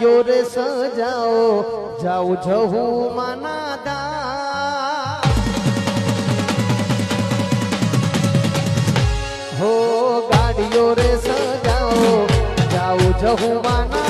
गाड़ियों रे सजाओ जाऊ जहू माना दा हो गाड़ियों रे सजाओ जाऊ जहू माना